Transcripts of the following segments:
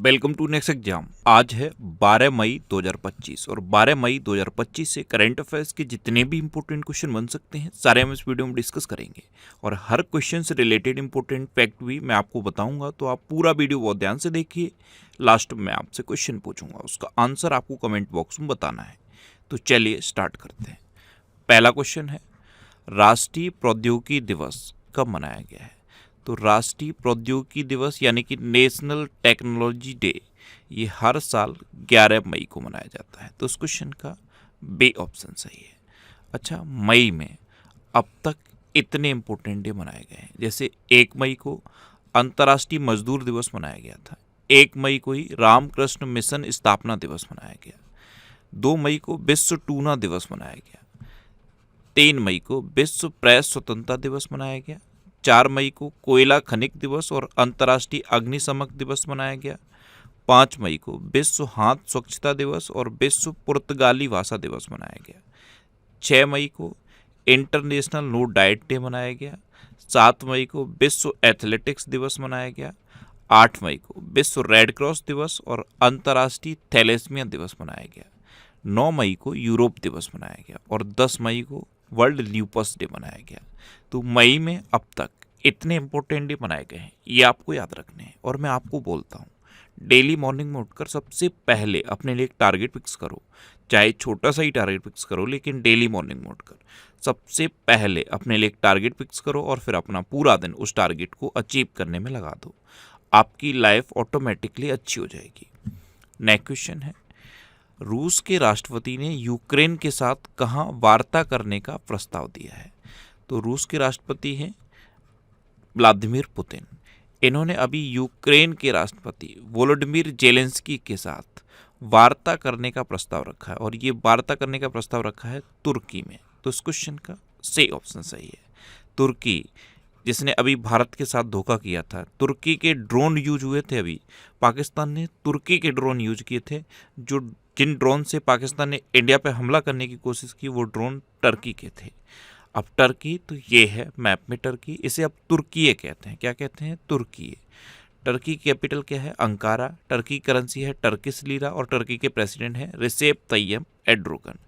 Welcome to next exam. आज है 12 मई 2025 और 12 मई 2025 से करंट अफेयर्स के जितने भी इंपॉर्टेंट क्वेश्चन बन सकते हैं सारे हम इस वीडियो में डिस्कस करेंगे और हर क्वेश्चन से रिलेटेड इंपॉर्टेंट फैक्ट भी मैं आपको बताऊंगा, तो आप पूरा वीडियो बहुत ध्यान से देखिए। लास्ट में आपसे क्वेश्चन पूछूंगा, उसका आंसर आपको कमेंट बॉक्स में बताना है। तो चलिए स्टार्ट करते हैं। पहला क्वेश्चन है, राष्ट्रीय प्रौद्योगिकी दिवस कब मनाया गया है? तो राष्ट्रीय प्रौद्योगिकी दिवस यानी कि नेशनल टेक्नोलॉजी डे ये हर साल 11 मई को मनाया जाता है। तो इस क्वेश्चन का बी ऑप्शन सही है। अच्छा, मई में अब तक इतने इम्पोर्टेंट डे मनाए गए हैं, जैसे 1 मई को अंतर्राष्ट्रीय मजदूर दिवस मनाया गया था, 1 मई को ही रामकृष्ण मिशन स्थापना दिवस मनाया गया, 2 मई को विश्व टूना दिवस मनाया गया, 3 मई को विश्व प्रेस स्वतंत्रता दिवस मनाया गया, 4 मई को कोयला खनिक दिवस और अंतर्राष्ट्रीय अग्निशमन दिवस मनाया गया, 5 मई को विश्व हाथ स्वच्छता दिवस और विश्व पुर्तगाली भाषा दिवस मनाया गया, 6 मई को इंटरनेशनल नो डाइट डे मनाया गया, 7 मई को विश्व एथलेटिक्स दिवस मनाया गया, 8 मई को विश्व रेड क्रॉस दिवस और अंतर्राष्ट्रीय थैलेसीमिया दिवस मनाया गया, 9 मई को यूरोप दिवस मनाया गया और 10 मई को वर्ल्ड ल्यूपस डे मनाया गया। तो मई में अब तक इतने इंपॉर्टेंट डे मनाए गए हैं, ये आपको याद रखने हैं। और मैं आपको बोलता हूँ, डेली मॉर्निंग में उठकर सबसे पहले अपने लिए एक टारगेट फिक्स करो, चाहे छोटा सा ही टारगेट फिक्स करो, लेकिन डेली मॉर्निंग में उठकर सबसे पहले अपने लिए एक टारगेट फिक्स करो और फिर अपना पूरा दिन उस टारगेट को अचीव करने में लगा दो। आपकी लाइफ ऑटोमेटिकली अच्छी हो जाएगी। नेक्स्ट क्वेश्चन है, रूस के राष्ट्रपति ने यूक्रेन के साथ कहाँ वार्ता करने का प्रस्ताव दिया है? तो रूस के राष्ट्रपति हैं व्लादिमीर पुतिन। इन्होंने अभी यूक्रेन के राष्ट्रपति वोलोडिमिर जेलेंस्की के साथ वार्ता करने का प्रस्ताव रखा है और ये वार्ता करने का प्रस्ताव रखा है तुर्की में। तो इस क्वेश्चन का सही ऑप्शन सही है। तुर्की, जिसने अभी भारत के साथ धोखा किया था, तुर्की के ड्रोन यूज हुए थे, अभी पाकिस्तान ने तुर्की के ड्रोन यूज किए थे। जिन ड्रोन से पाकिस्तान ने इंडिया पे हमला करने की कोशिश की, वो ड्रोन टर्की के थे। अब टर्की, तो ये है मैप में टर्की, इसे अब तुर्की कहते हैं। क्या कहते हैं? तुर्की। टर्की की कैपिटल क्या है? अंकारा। टर्की करेंसी है टर्किश लीरा और टर्की के प्रेसिडेंट हैं रिसेप तैयब एर्डोगन।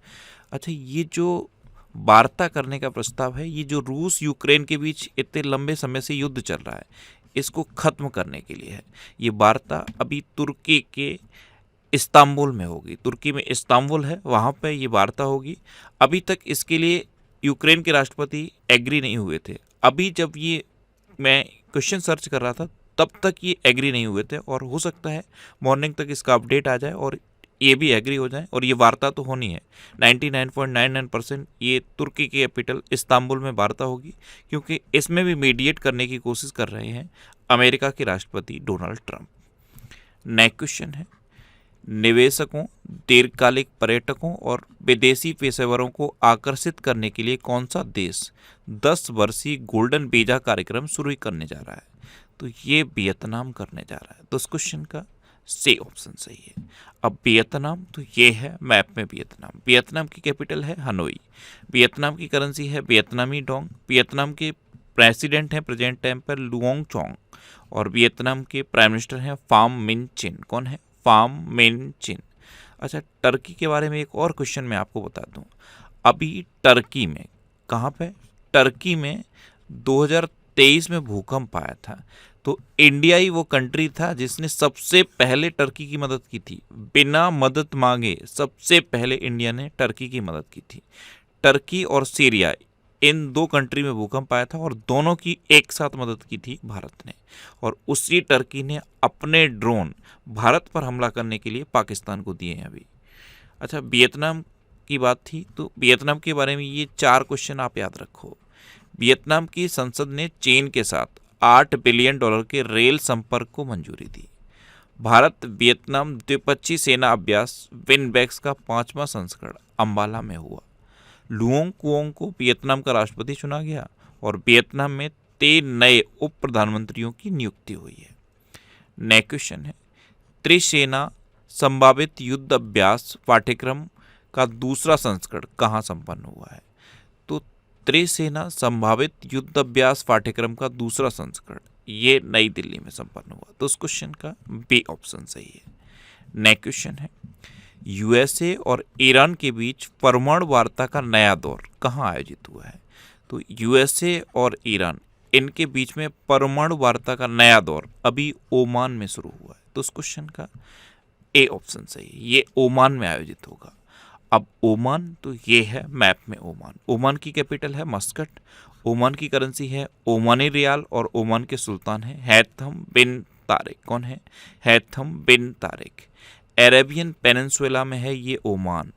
अच्छा, ये जो वार्ता करने का प्रस्ताव है, ये जो रूस यूक्रेन के बीच इतने लंबे समय से युद्ध चल रहा है, इसको खत्म करने के लिए है। ये वार्ता अभी तुर्की के इस्तांबुल में होगी। तुर्की में इस्तांबुल है, वहाँ पे ये वार्ता होगी। अभी तक इसके लिए यूक्रेन के राष्ट्रपति एग्री नहीं हुए थे। अभी जब ये मैं क्वेश्चन सर्च कर रहा था तब तक ये एग्री नहीं हुए थे और हो सकता है मॉर्निंग तक इसका अपडेट आ जाए और ये भी एग्री हो जाए और ये वार्ता तो होनी है। 99.99% ये तुर्की की कैपिटल इस्तांबुल में वार्ता होगी, क्योंकि इसमें भी मीडिएट करने की कोशिश कर रहे हैं अमेरिका के राष्ट्रपति डोनाल्ड ट्रंप। नेक्स्ट क्वेश्चन है, निवेशकों, दीर्घकालिक पर्यटकों और विदेशी पेशेवरों को आकर्षित करने के लिए कौन सा देश 10 वर्षीय गोल्डन वीजा कार्यक्रम शुरू करने जा रहा है? तो ये वियतनाम करने जा रहा है। तो इस क्वेश्चन का सी ऑप्शन सही है। अब वियतनाम, तो ये है मैप में वियतनाम। वियतनाम की कैपिटल है हनोई। वियतनाम की करेंसी है वियतनामी डोंग। वियतनाम के प्रेसिडेंट हैं प्रेजेंट टाइम पर लुओंग चोंग और वियतनाम के प्राइम मिनिस्टर हैं फाम मिन चिन। कौन है? फाम मिन चिन। अच्छा, टर्की के बारे में एक और क्वेश्चन मैं आपको बता दूं। अभी टर्की में, कहाँ पे? टर्की में 2023 में भूकंप आया था, तो इंडिया ही वो कंट्री था जिसने सबसे पहले टर्की की मदद की थी। बिना मदद मांगे सबसे पहले इंडिया ने टर्की की मदद की थी। टर्की और सीरिया, इन दो कंट्री में भूकंप आया था और दोनों की एक साथ मदद की थी भारत ने। और उसी टर्की ने अपने ड्रोन भारत पर हमला करने के लिए पाकिस्तान को दिए हैं अभी। अच्छा, वियतनाम की बात थी, तो वियतनाम के बारे में ये 4 क्वेश्चन आप याद रखो। वियतनाम की संसद ने चीन के साथ $8 बिलियन के रेल संपर्क को मंजूरी दी। भारत वियतनाम द्विपक्षीय सेना अभ्यास विनबैक्स का 5वां संस्करण अंबाला में हुआ। लुओंग कुओंग को वियतनाम का राष्ट्रपति चुना गया और वियतनाम में 3 नए उप प्रधानमंत्रियों की नियुक्ति हुई है। नेक्स्ट क्वेश्चन है, त्रिसेना संभावित युद्ध अभ्यास पाठ्यक्रम का दूसरा संस्करण कहाँ संपन्न हुआ है? तो त्रिसेना संभावित युद्ध अभ्यास पाठ्यक्रम का दूसरा संस्करण ये नई दिल्ली में संपन्न हुआ। तो उस क्वेश्चन का बी ऑप्शन सही है। नेक्स्ट क्वेश्चन है, यूएसए और ईरान के बीच परमाणु वार्ता का नया दौर कहाँ आयोजित हुआ है? तो यूएसए और ईरान इनके बीच में परमाणु वार्ता का नया दौर अभी ओमान में शुरू हुआ है। तो उस क्वेश्चन का ए ऑप्शन सही है, ये ओमान में आयोजित होगा। अब ओमान, तो ये है मैप में ओमान। ओमान की कैपिटल है मस्कट, ओमान की करेंसी है ओमानी रियाल और ओमान के सुल्तान है हैथम बिन तारिक। कौन है? हैथम बिन तारिक। अरेबियन पेनिनसुला में है ये ओमान।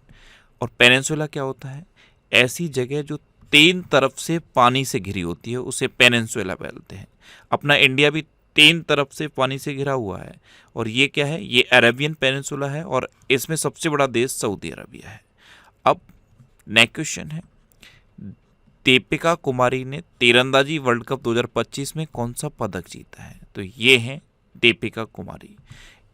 और पेनिनसुला क्या होता है? ऐसी जगह जो 3 तरफ से पानी से घिरी होती है, उसे पेनिनसुला बोलते हैं। अपना इंडिया भी 3 तरफ से पानी से घिरा हुआ है, और ये क्या है? ये अरेबियन पेनिनसुला है, और इसमें सबसे बड़ा देश सऊदी अरबिया है। अब नेक्स्ट क्वेश्चन है, दीपिका कुमारी ने तीरंदाजी वर्ल्ड कप 2025 में कौन सा पदक जीता है? तो ये है दीपिका कुमारी।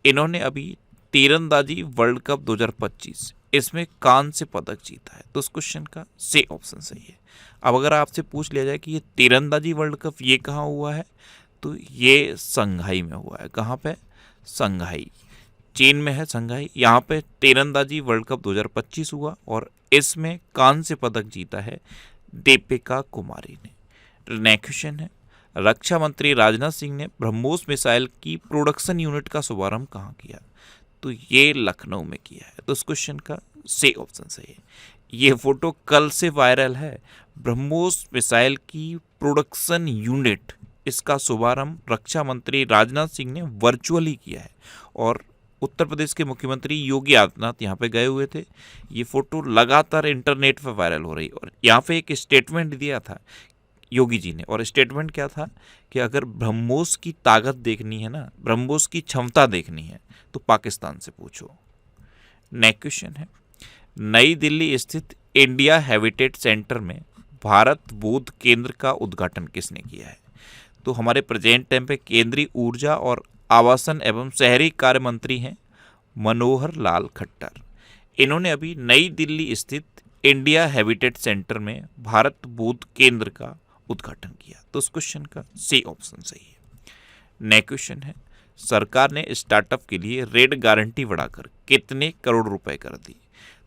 इन्होंने अभी तीरंदाजी वर्ल्ड कप 2025 इसमें कांस्य पदक जीता है। तो उस क्वेश्चन का सी ऑप्शन सही है। अब अगर आपसे पूछ लिया जाए कि ये तीरंदाजी वर्ल्ड कप ये कहाँ हुआ है, तो ये संघाई में हुआ है। कहाँ पे? संघाई, चीन में है संघाई। यहाँ पे तीरंदाजी वर्ल्ड कप 2025 हुआ और इसमें कांस्य पदक जीता है दीपिका कुमारी ने। नेक्स्ट क्वेश्चन है, रक्षा मंत्री राजनाथ सिंह ने ब्रह्मोस मिसाइल की प्रोडक्शन यूनिट का शुभारंभ कहाँ किया? तो ये लखनऊ में किया है। तो इस क्वेश्चन का सी ऑप्शन सही है। ये फोटो कल से वायरल है। ब्रह्मोस मिसाइल की प्रोडक्शन यूनिट, इसका शुभारंभ रक्षा मंत्री राजनाथ सिंह ने वर्चुअली किया है, और उत्तर प्रदेश के मुख्यमंत्री योगी आदित्यनाथ यहाँ पे गए हुए थे। ये फोटो लगातार इंटरनेट पर वायरल हो रही, और यहाँ पे एक स्टेटमेंट दिया था योगी जी ने, और स्टेटमेंट क्या था कि अगर ब्रह्मोस की ताकत देखनी है ना, ब्रह्मोस की क्षमता देखनी है, तो पाकिस्तान से पूछो। नेक्स्ट क्वेश्चन है, नई दिल्ली स्थित इंडिया हैबिटेट सेंटर में भारत बौद्ध केंद्र का उद्घाटन किसने किया है? तो हमारे प्रेजेंट टाइम पे केंद्रीय ऊर्जा और आवासन एवं शहरी कार्य मंत्री हैं मनोहर लाल खट्टर। इन्होंने अभी नई दिल्ली स्थित इंडिया हैबिटेट सेंटर में भारत बौद्ध केंद्र का उद्घाटन किया। तो उस क्वेश्चन का सी ऑप्शन सही है। नेक्स्ट क्वेश्चन है, सरकार ने स्टार्टअप के लिए रेड गारंटी बढ़ाकर कितने करोड़ रुपए कर दी?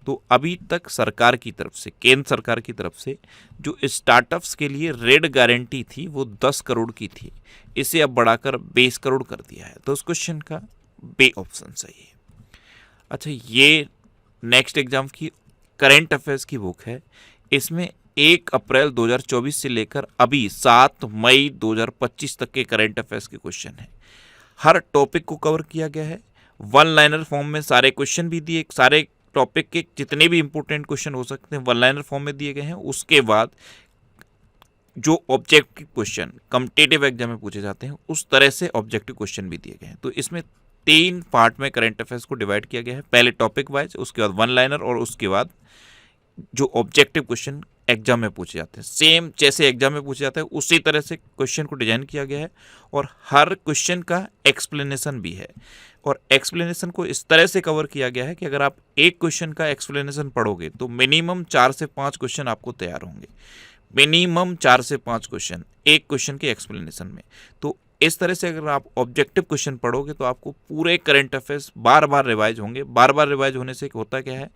तो अभी तक सरकार की तरफ से, केंद्र सरकार की तरफ से जो स्टार्टअप्स के लिए रेड गारंटी थी वो 10 करोड़ की थी, इसे अब बढ़ाकर 20 करोड़ कर दिया है। तो उस क्वेश्चन का बी ऑप्शन सही है। अच्छा, ये नेक्स्ट एग्जाम की करंट अफेयर्स की बुक है। इसमें 1 अप्रैल 2024 से लेकर अभी 7 मई 2025 तक के करंट अफेयर्स के क्वेश्चन हैं। हर टॉपिक को कवर किया गया है। 1 लाइनर फॉर्म में सारे क्वेश्चन भी दिए, सारे टॉपिक के जितने भी इंपॉर्टेंट क्वेश्चन हो सकते हैं 1 लाइनर फॉर्म में दिए गए हैं। उसके बाद जो ऑब्जेक्टिव क्वेश्चन कॉम्पिटिटिव एग्जाम में पूछे जाते हैं, उस तरह से ऑब्जेक्टिव क्वेश्चन भी दिए गए हैं। तो इसमें 3 पार्ट में करंट अफेयर्स को डिवाइड किया गया है। पहले टॉपिक वाइज, उसके बाद 1 लाइनर, और उसके बाद जो ऑब्जेक्टिव क्वेश्चन एग्जाम में पूछे जाते हैं, सेम जैसे एग्जाम में पूछे जाते हैं उसी तरह से क्वेश्चन को डिजाइन किया गया है। और हर क्वेश्चन का एक्सप्लेनेशन भी है, और एक्सप्लेनेशन को इस तरह से कवर किया गया है कि अगर आप एक क्वेश्चन का एक्सप्लेनेशन पढ़ोगे तो मिनिमम 4 से 5 क्वेश्चन आपको तैयार होंगे। मिनिमम 4 से 5 क्वेश्चन एक क्वेश्चन के एक्सप्लेनेशन में। तो इस तरह से अगर आप ऑब्जेक्टिव क्वेश्चन पढ़ोगे तो आपको पूरे करंट अफेयर्स बार बार रिवाइज होंगे। बार बार रिवाइज होने से होता क्या है,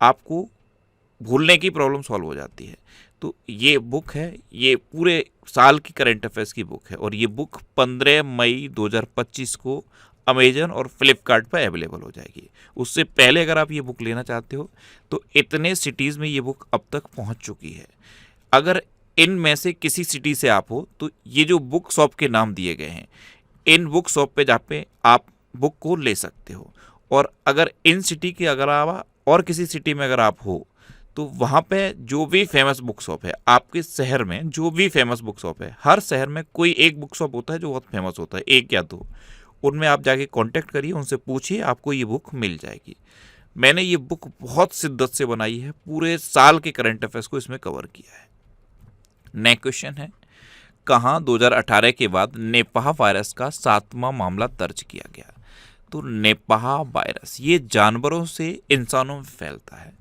आपको भूलने की प्रॉब्लम सॉल्व हो जाती है। तो ये बुक है, ये पूरे साल की करंट अफेयर्स की बुक है, और ये बुक 15 मई 2025 को अमेजन और फ्लिपकार्ट पर अवेलेबल हो जाएगी। उससे पहले अगर आप ये बुक लेना चाहते हो तो इतने सिटीज़ में ये बुक अब तक पहुंच चुकी है। अगर इनमें से किसी सिटी से आप हो तो ये जो बुक शॉप के नाम दिए गए हैं, इन बुक शॉप पे जाके आप बुक को ले सकते हो। और अगर इन सिटी के अलावा और किसी सिटी में अगर आप हो तो वहाँ पे जो भी फेमस बुक शॉप है, आपके शहर में जो भी फेमस बुक शॉप है, हर शहर में कोई एक बुक शॉप होता है जो बहुत फेमस होता है, एक या दो, उनमें आप जाके कांटेक्ट करिए, उनसे पूछिए, आपको ये बुक मिल जाएगी। मैंने ये बुक बहुत शिद्दत से बनाई है, पूरे साल के करंट अफेयर्स को इसमें कवर किया है। नेक्स्ट क्वेश्चन है, कहाँ 2018 के बाद निपाह वायरस का 7वां मामला दर्ज किया गया? तो निपाह वायरस ये जानवरों से इंसानों में फैलता है।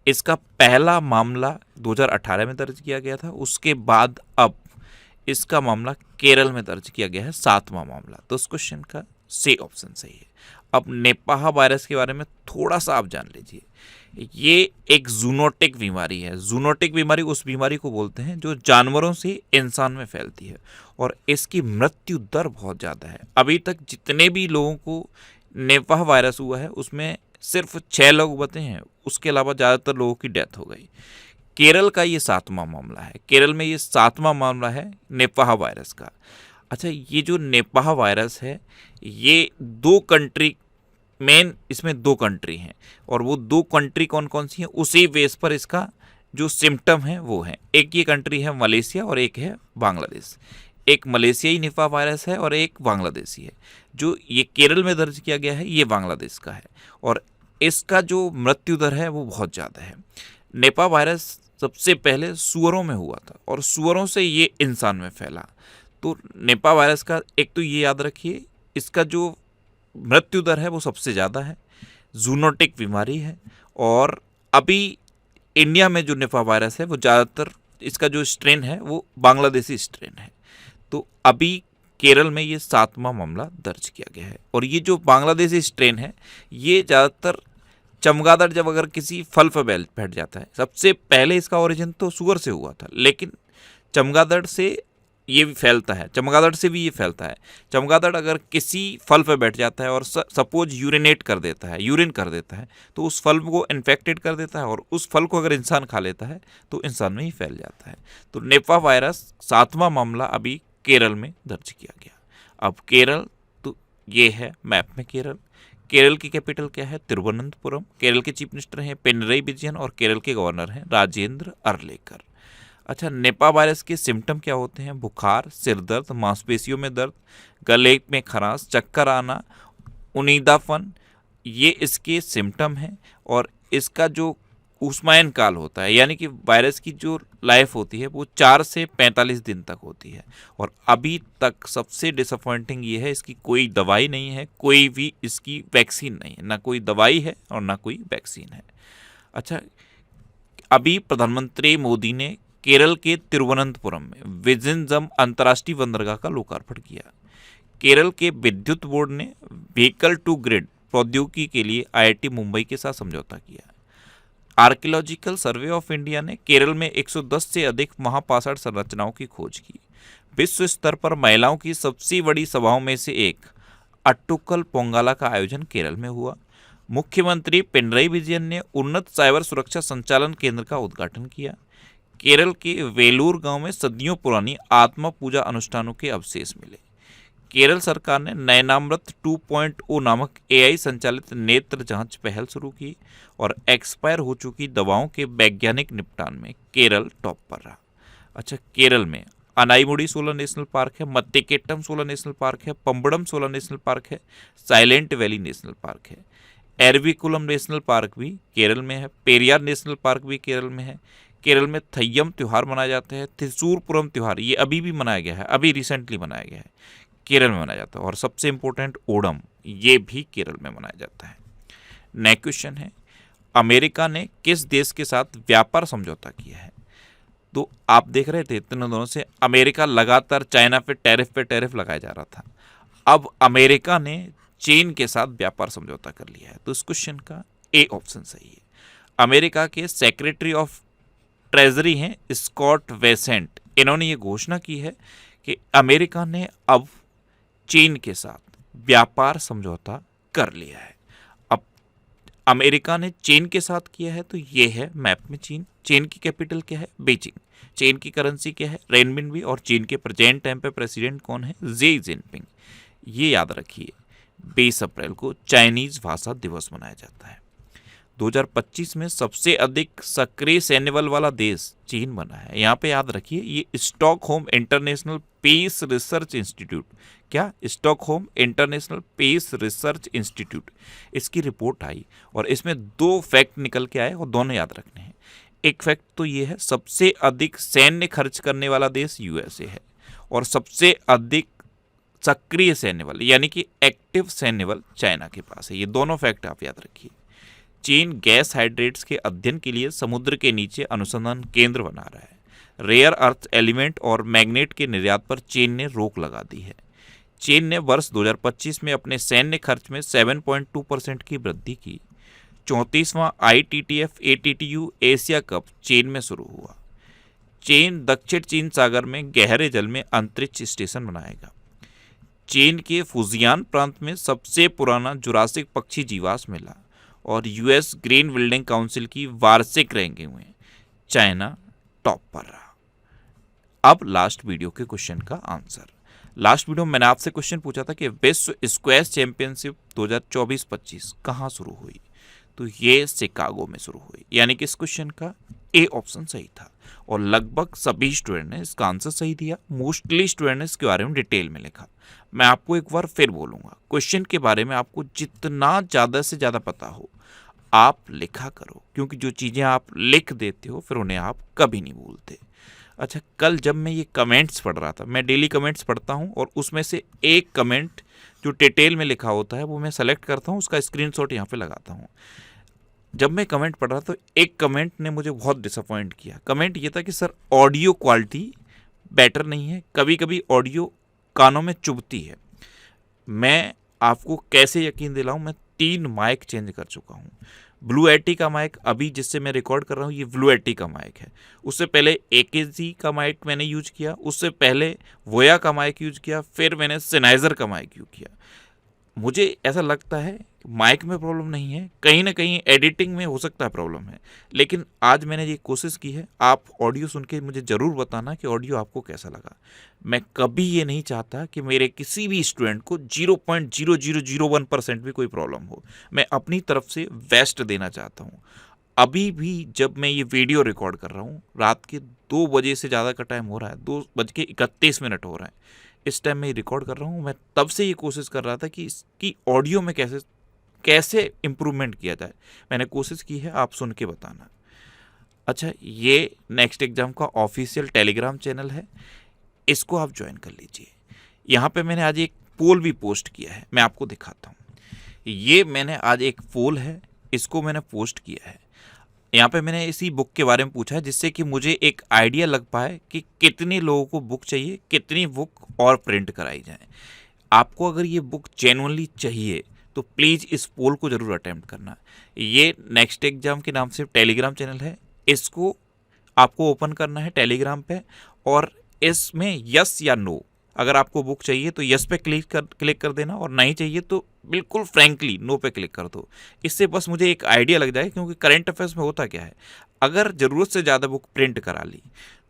इसका पहला मामला 2018 में दर्ज किया गया था। उसके बाद अब इसका मामला केरल में दर्ज किया गया है, 7वां मामला। तो उस क्वेश्चन का सी ऑप्शन सही है। अब निपाह वायरस के बारे में थोड़ा सा आप जान लीजिए। ये एक जूनोटिक बीमारी है। जूनोटिक बीमारी उस बीमारी को बोलते हैं जो जानवरों से इंसान में फैलती है, और इसकी मृत्यु दर बहुत ज़्यादा है। अभी तक जितने भी लोगों को निपाह वायरस हुआ है उसमें सिर्फ 6 लोग बचे हैं, उसके अलावा ज़्यादातर लोगों की डेथ हो गई। केरल का ये 7वां मामला है। केरल में ये 7वां मामला है निपाह वायरस का। अच्छा, ये जो निपाह वायरस है ये 2 कंट्री, मेन इसमें 2 कंट्री हैं, और वो 2 कंट्री कौन कौन सी हैं उसी बेस पर इसका जो सिम्टम है वो है। एक ये कंट्री है मलेशिया और एक है बांग्लादेश। एक मलेशियाई निपाह वायरस है और एक बांग्लादेशी है। जो ये केरल में दर्ज किया गया है ये बांग्लादेश का है, और इसका जो मृत्यु दर है वो बहुत ज़्यादा है। निपाह वायरस सबसे पहले सूअरों में हुआ था और सूअरों से ये इंसान में फैला। तो निपाह वायरस का एक तो ये याद रखिए, इसका जो मृत्यु दर है वो सबसे ज़्यादा है, जूनोटिक बीमारी है, और अभी इंडिया में जो निपाह वायरस है वो ज़्यादातर इसका जो स्ट्रेन है वो बांग्लादेशी स्ट्रेन है। तो अभी केरल में ये 7वां मामला दर्ज किया गया है। और ये जो बांग्लादेशी स्ट्रेन है ये ज़्यादातर चमगादड़ जब अगर किसी फल पर बैठ जाता है, सबसे पहले इसका ओरिजिन तो सुअर से हुआ था, लेकिन चमगादड़ से ये भी फैलता है, चमगादड़ से भी ये फैलता है। चमगादड़ अगर किसी फल पर बैठ जाता है और सपोज यूरिनेट कर देता है, यूरिन कर देता है, तो उस फल को इन्फेक्टेड कर देता है, और उस फल को अगर इंसान खा लेता है तो इंसान में ही फैल जाता है। तो निपाह वायरस 7वां मामला अभी केरल में दर्ज किया गया। अब केरल, तो ये है मैप में केरल। केरल की कैपिटल क्या है? तिरुवनंतपुरम। केरल के चीफ मिनिस्टर हैं पिनरई विजयन, और केरल के गवर्नर हैं राजेंद्र अर्लेकर। अच्छा, निपाह वायरस के सिम्टम क्या होते हैं? बुखार, सिर दर्द, मांसपेशियों में दर्द, गले में खराश, चक्कर आना, उनीदापन, ये इसके सिम्टम हैं। और इसका जो ऊष्मायन काल होता है, यानी कि वायरस की जो लाइफ होती है वो 4 से 45 दिन तक होती है। और अभी तक सबसे डिसअपॉइंटिंग ये है, इसकी कोई दवाई नहीं है, कोई भी इसकी वैक्सीन नहीं है, ना कोई दवाई है और ना कोई वैक्सीन है। अच्छा, अभी प्रधानमंत्री मोदी ने केरल के तिरुवनंतपुरम में विजिंजम अंतर्राष्ट्रीय बंदरगाह का लोकार्पण किया। केरल के विद्युत बोर्ड ने व्हीकल टू ग्रिड प्रौद्योगिकी के लिए IIT मुंबई के साथ समझौता किया। आर्कियोलॉजिकल सर्वे ऑफ इंडिया ने केरल में 110 से अधिक महापाषाण संरचनाओं की खोज की। विश्व स्तर पर महिलाओं की सबसे बड़ी सभाओं में से एक अट्टुकल पोंगाला का आयोजन केरल में हुआ। मुख्यमंत्री पिनरई विजयन ने उन्नत साइबर सुरक्षा संचालन केंद्र का उद्घाटन किया। केरल के वेलूर गांव में सदियों पुरानी आत्मा पूजा अनुष्ठानों के अवशेष मिले। केरल सरकार ने नयनामृत 2.0 नामक AI संचालित नेत्र जांच पहल शुरू की, और एक्सपायर हो चुकी दवाओं के वैज्ञानिक निपटान में केरल टॉप पर रहा। अच्छा, केरल में अनाईमुडी सोलर नेशनल पार्क है, मत्तिकेट्टम सोलर नेशनल पार्क है, पंबड़म सोलर नेशनल पार्क है, साइलेंट वैली नेशनल पार्क है, एरविकुलम नेशनल पार्क भी केरल में है, पेरियार नेशनल पार्क भी केरल में है। केरल में थय्यम त्यौहार मनाए जाते हैं। त्रिशूरपुरम त्यौहार ये अभी भी मनाया गया है, अभी रिसेंटली मनाया गया है, केरल में मनाया जाता है। और सबसे इंपॉर्टेंट ओणम, ये भी केरल में मनाया जाता है। नेक्स्ट क्वेश्चन है, अमेरिका ने किस देश के साथ व्यापार समझौता किया है? तो आप देख रहे थे इतने दोनों से अमेरिका लगातार चाइना पे टैरिफ लगाया जा रहा था। अब अमेरिका ने चीन के साथ व्यापार समझौता कर लिया है। तो इस क्वेश्चन का ए ऑप्शन सही है। अमेरिका के सेक्रेटरी ऑफ ट्रेजरी हैं स्कॉट वेसेंट, इन्होंने ये घोषणा की है कि अमेरिका ने अब चीन के साथ व्यापार समझौता कर लिया है। अब अमेरिका ने चीन के साथ किया है, तो ये है मैप में चीन। चीन की कैपिटल क्या है? बीजिंग। चीन की करेंसी क्या है? रेनमिनबी। और चीन के प्रेजेंट टाइम पे प्रेसिडेंट कौन है? Xi Jinping. ये याद रखिए, 20 अप्रैल को चाइनीज भाषा दिवस मनाया जाता है। 2025 में सबसे अधिक सक्रिय सैन्य बल वाला देश चीन बना है। यहाँ पे याद रखिए, ये Stockholm International Peace Research Institute, क्या? Stockholm International Peace Research Institute, इसकी रिपोर्ट आई और इसमें 2 फैक्ट निकल के आए और दोनों याद रखने हैं। एक फैक्ट तो ये है, सबसे अधिक सैन्य खर्च करने वाला देश USA है, और सबसे अधिक सक्रिय सैन्य बल यानी कि एक्टिव सैन्य बल चाइना के पास है। ये दोनों फैक्ट आप याद रखिए। चीन गैस हाइड्रेट्स के अध्ययन के लिए समुद्र के नीचे अनुसंधान केंद्र बना रहा है। रेयर अर्थ एलिमेंट और मैग्नेट के निर्यात पर चीन ने रोक लगा दी है। चीन ने वर्ष 2025 में अपने सैन्य खर्च में 7.2% की वृद्धि की। 34वां ITTF ATTU एशिया कप चीन में शुरू हुआ। चीन दक्षिण चीन सागर में गहरे जल में अंतरिक्ष स्टेशन बनाएगा। चीन के फुजियान प्रांत में सबसे पुराना जुरासिक पक्षी जीवाश्म मिला। और US ग्रीन बिल्डिंग काउंसिल की वार्षिक रैंकिंग में चाइना टॉप पर रहा। अब लास्ट वीडियो के क्वेश्चन का आंसर। लास्ट वीडियो में मैंने आपसे क्वेश्चन पूछा था कि विश्व स्क्वैश चैंपियनशिप 2024-25 कहाँ शुरू हुई, तो ये शिकागो में शुरू हुई, यानी कि इस क्वेश्चन का ए ऑप्शन सही था। और लगभग सभी स्टूडेंट ने इसका आंसर सही दिया। मोस्टली स्टूडेंट ने इसके बारे में डिटेल में लिखा। मैं आपको एक बार फिर बोलूँगा, क्वेश्चन के बारे में आपको जितना ज़्यादा से ज़्यादा पता हो आप लिखा करो, क्योंकि जो चीज़ें आप लिख देते हो फिर उन्हें आप कभी नहीं भूलते। अच्छा, कल जब मैं ये कमेंट्स पढ़ रहा था, मैं डेली कमेंट्स पढ़ता हूँ और उसमें से एक कमेंट जो डिटेल में लिखा होता है वो मैं सेलेक्ट करता हूँ, उसका स्क्रीनशॉट यहाँ पे लगाता हूँ। जब मैं कमेंट पढ़ रहा था तो एक कमेंट ने मुझे बहुत डिसअपॉइंट किया। कमेंट ये था कि सर ऑडियो क्वालिटी बेटर नहीं है, कभी कभी ऑडियो कानों में चुभती है। मैं आपको कैसे यकीन दिलाऊं, मैं 3 माइक चेंज कर चुका हूं। ब्लू एटी का माइक अभी जिससे मैं रिकॉर्ड कर रहा हूँ ये ब्लू एटी का माइक है। उससे पहले AKG का माइक मैंने यूज किया, उससे पहले वोया का माइक यूज किया, फिर मैंने सेनाइजर का माइक यूज किया। मुझे ऐसा लगता है माइक में प्रॉब्लम नहीं है, कहीं ना कहीं एडिटिंग में हो सकता है प्रॉब्लम है, लेकिन आज मैंने ये कोशिश की है। आप ऑडियो सुन के मुझे ज़रूर बताना कि ऑडियो आपको कैसा लगा। मैं कभी ये नहीं चाहता कि मेरे किसी भी स्टूडेंट को 0.0001% भी कोई प्रॉब्लम हो। मैं अपनी तरफ से बेस्ट देना चाहता हूँ। अभी भी जब मैं ये वीडियो रिकॉर्ड कर रहा हूँ, रात के 2 बजे से ज़्यादा का टाइम हो रहा है, 2:31 हो रहा है, इस टाइम में रिकॉर्ड कर रहा हूँ। मैं तब से ये कोशिश कर रहा था कि इसकी ऑडियो में कैसे इम्प्रूवमेंट किया जाए। मैंने कोशिश की है, आप सुन के बताना। अच्छा, ये नेक्स्ट एग्जाम का ऑफिशियल टेलीग्राम चैनल है, इसको आप ज्वाइन कर लीजिए। यहाँ पे मैंने आज एक पोल भी पोस्ट किया है, मैं आपको दिखाता हूँ। ये मैंने आज एक पोल है, इसको मैंने पोस्ट किया है। यहाँ पे मैंने इसी बुक के बारे में पूछा है, जिससे कि मुझे एक आइडिया लग पाए कि कितने लोगों को बुक चाहिए, कितनी बुक और प्रिंट कराई जाए। आपको अगर ये बुक जेन्युइनली चाहिए तो प्लीज़ इस पोल को ज़रूर अटेम्प्ट करना। ये नेक्स्ट एग्जाम के नाम से टेलीग्राम चैनल है, इसको आपको ओपन करना है टेलीग्राम पे, और इसमें यस या नो, अगर आपको बुक चाहिए तो यस पे क्लिक कर देना, और नहीं चाहिए तो बिल्कुल फ्रैंकली नो पे क्लिक कर दो। इससे बस मुझे एक आइडिया लग जाए, क्योंकि करंट अफेयर्स में होता क्या है, अगर ज़रूरत से ज़्यादा बुक प्रिंट करा ली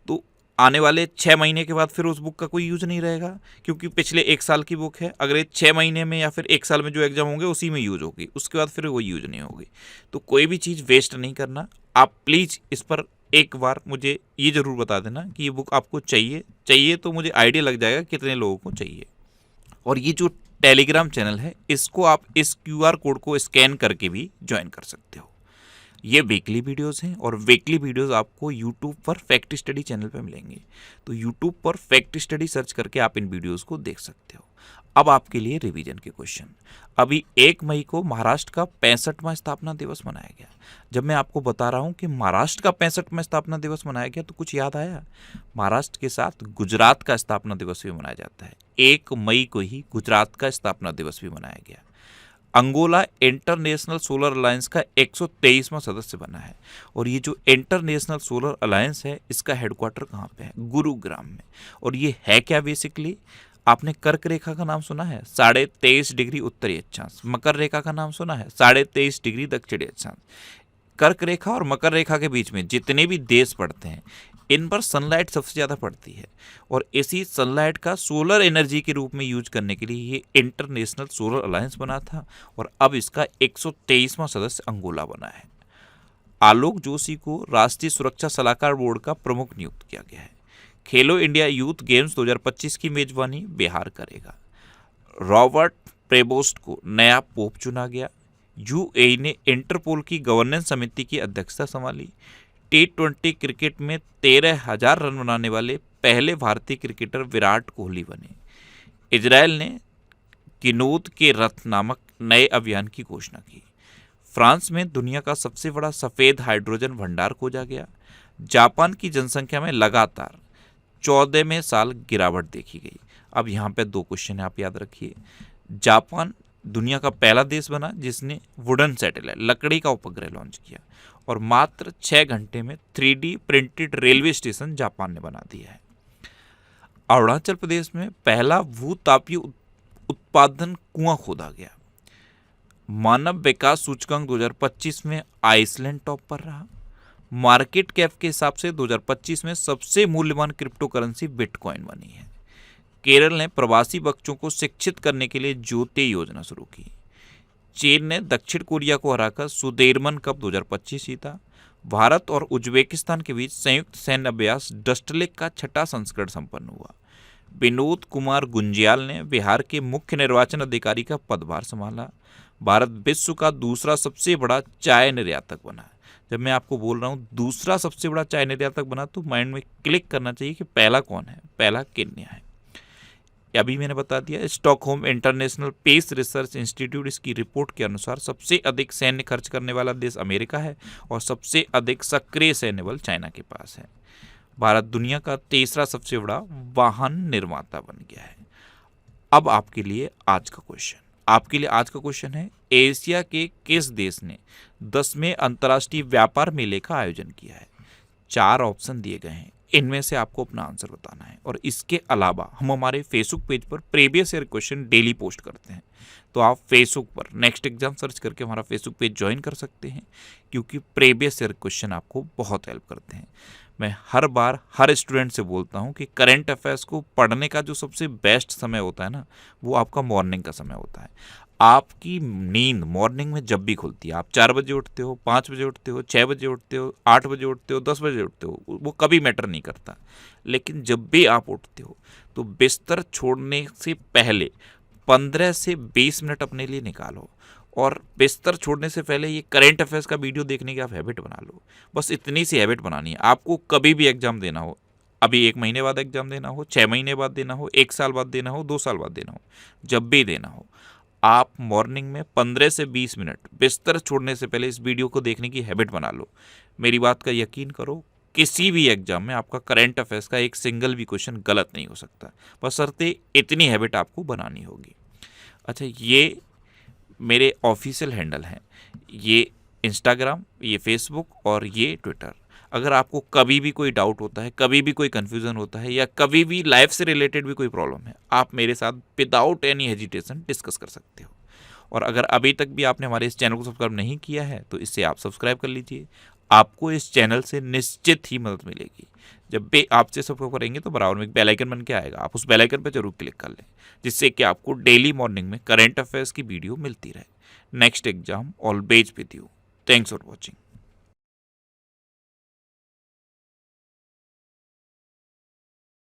तो आने वाले 6 महीने के बाद फिर उस बुक का कोई यूज़ नहीं रहेगा, क्योंकि पिछले 1 साल की बुक है। अगले 6 महीने में या फिर 1 साल में जो एग्जाम होंगे उसी में यूज होगी, उसके बाद फिर वो यूज नहीं होगी। तो कोई भी चीज़ वेस्ट नहीं करना। आप प्लीज़ इस पर एक बार मुझे ये ज़रूर बता देना कि ये बुक आपको चाहिए तो मुझे आइडिया लग जाएगा कितने लोगों को चाहिए। और ये जो टेलीग्राम चैनल है, इसको आप इस QR कोड को स्कैन करके भी ज्वाइन कर सकते हो। ये वीकली वीडियोस हैं, और वीकली वीडियोस आपको यूट्यूब पर फैक्ट स्टडी चैनल पर मिलेंगे। तो यूट्यूब पर फैक्ट स्टडी सर्च करके आप इन वीडियोस को देख सकते हो। अब आपके लिए रिवीजन के क्वेश्चन। अभी 1 मई को महाराष्ट्र का 65वां स्थापना दिवस मनाया गया। जब मैं आपको बता रहा हूँ कि महाराष्ट्र का 65वां स्थापना दिवस मनाया गया, तो कुछ याद आया? महाराष्ट्र के साथ गुजरात का स्थापना दिवस भी मनाया जाता है। 1 मई को ही गुजरात का स्थापना दिवस भी मनाया गया। अंगोला इंटरनेशनल सोलर अलायंस का 123वां सदस्य बना है। और ये जो इंटरनेशनल सोलर अलायंस है, इसका हेडक्वार्टर कहाँ पे है? गुरुग्राम में। और ये है क्या बेसिकली? आपने कर्क रेखा का नाम सुना है, 23.5 डिग्री उत्तरी अक्षांश। मकर रेखा का नाम सुना है, 23.5 डिग्री दक्षिणी अक्षांश। कर्क रेखा और मकर रेखा के बीच में जितने भी देश पड़ते हैं, इन पर सनलाइट सबसे ज़्यादा पड़ती है, और इसी सनलाइट का सोलर एनर्जी के रूप में यूज करने के लिए ये इंटरनेशनल सोलर अलायंस बना था। और अब इसका 123वां सदस्य अंगोला बना है। आलोक जोशी को राष्ट्रीय सुरक्षा सलाहकार बोर्ड का प्रमुख नियुक्त किया गया है। खेलो इंडिया यूथ गेम्स 2025 की मेजबानी बिहार करेगा। रॉबर्ट प्रेबोस्ट को नया पोप चुना गया। UAE ने इंटरपोल की गवर्नेंस समिति की अध्यक्षता संभाली। T20 क्रिकेट में 13,000 रन बनाने वाले पहले भारतीय क्रिकेटर विराट कोहली बने। इजराइल ने किनूद के रथ नामक नए अभियान की घोषणा की। फ्रांस में दुनिया का सबसे बड़ा सफ़ेद हाइड्रोजन भंडार खोजा गया। जापान की जनसंख्या में लगातार 14वें साल गिरावट देखी गई। अब यहाँ पे 2 क्वेश्चन है, आप याद रखिए। जापान दुनिया का पहला देश बना जिसने वुडन सैटेलाइट, लकड़ी का उपग्रह लॉन्च किया, और मात्र 6 घंटे में 3D printed railway station Japan ने बना दिया है। अरुणाचल प्रदेश में पहला भूतापीय उत्पादन कुआं खोदा गया। मानव विकास सूचकांक 2025 में आइसलैंड टॉप पर रहा। मार्केट कैप के हिसाब से 2025 में सबसे मूल्यवान क्रिप्टो करेंसी बिटकॉइन बनी है। केरल ने प्रवासी बच्चों को शिक्षित करने के लिए ज्योति योजना शुरू की। चीन ने दक्षिण कोरिया को हराकर सुदीर्मन कप 2025 जीता। भारत और उज्बेकिस्तान के बीच संयुक्त सैन्य अभ्यास डस्टलेक का 6ठा संस्करण संपन्न हुआ। विनोद कुमार गुंजियाल ने बिहार के मुख्य निर्वाचन अधिकारी का पदभार संभाला। भारत विश्व का दूसरा सबसे बड़ा चाय निर्यातक बना। जब मैं आपको बोल रहा हूँ दूसरा सबसे बड़ा चाय निर्यातक बना, तो माइंड में क्लिक करना चाहिए कि पहला कौन है। पहला केन्या है। अभी मैंने बता दिया। Stockholm International Peace Research Institute, इसकी रिपोर्ट के अनुसार सबसे अधिक सैन्य खर्च करने वाला देश अमेरिका है और सबसे अधिक सक्रिय सैन्य बल चाइना के पास है। भारत दुनिया का तीसरा सबसे बड़ा वाहन निर्माता बन गया है। अब आपके लिए आज का क्वेश्चन है, एशिया के किस देश ने 10वें अंतर्राष्ट्रीय व्यापार मेले का आयोजन किया है? 4 ऑप्शन दिए गए हैं, इनमें से आपको अपना आंसर बताना है। और इसके अलावा हम हमारे फेसबुक पेज पर previous year question daily post करते हैं, तो आप फेसबुक पर नेक्स्ट एग्जाम सर्च करके हमारा फेसबुक पेज ज्वाइन कर सकते हैं, क्योंकि प्रीवियस ईयर क्वेश्चन आपको बहुत हेल्प करते हैं। मैं हर बार हर स्टूडेंट से बोलता हूँ कि करंट अफेयर्स को पढ़ने का जो सबसे बेस्ट समय होता है ना, वो आपका मॉर्निंग का समय होता है। आपकी नींद मॉर्निंग में जब भी खुलती है, आप 4 बजे उठते हो, 5 बजे उठते हो, 6 बजे उठते हो, 8 बजे उठते हो, 10 बजे उठते हो, वो कभी मैटर नहीं करता। लेकिन जब भी आप उठते हो तो बिस्तर छोड़ने से पहले 15 से 20 मिनट अपने लिए निकालो, और बिस्तर छोड़ने से पहले ये करंट अफेयर्स का वीडियो देखने की आप हैबिट बना लो। बस इतनी सी हैबिट बनानी है। आपको कभी भी एग्जाम देना हो, अभी 1 महीने बाद एग्जाम देना हो, 6 महीने बाद देना हो, 1 साल बाद देना हो, 2 साल बाद देना हो, जब भी देना हो, आप मॉर्निंग में 15 से 20 मिनट बिस्तर छोड़ने से पहले इस वीडियो को देखने की हैबिट बना लो। मेरी बात का यकीन करो, किसी भी एग्जाम में आपका करंट अफेयर्स का एक सिंगल भी क्वेश्चन गलत नहीं हो सकता। बशर्ते इतनी हैबिट आपको बनानी होगी। अच्छा, ये मेरे ऑफिशियल हैंडल हैं, ये इंस्टाग्राम, ये फेसबुक और ये ट्विटर। अगर आपको कभी भी कोई डाउट होता है, कभी भी कोई कन्फ्यूज़न होता है, या कभी भी लाइफ से रिलेटेड भी कोई प्रॉब्लम है, आप मेरे साथ विदाउट एनी हेजिटेशन डिस्कस कर सकते हो। और अगर अभी तक भी आपने हमारे इस चैनल को सब्सक्राइब नहीं किया है, तो इससे आप सब्सक्राइब कर लीजिए। आपको इस चैनल से निश्चित ही मदद मिलेगी। जब भी आपसे सब्सक्राइब करेंगे तो बराबर में एक बेल आइकन बन के आएगा, आप उस बेल आइकन पर जरूर क्लिक कर लें, जिससे कि आपको डेली मॉर्निंग में करंट अफेयर्स की वीडियो मिलती रहे। Next exam always with you. Thanks for watching.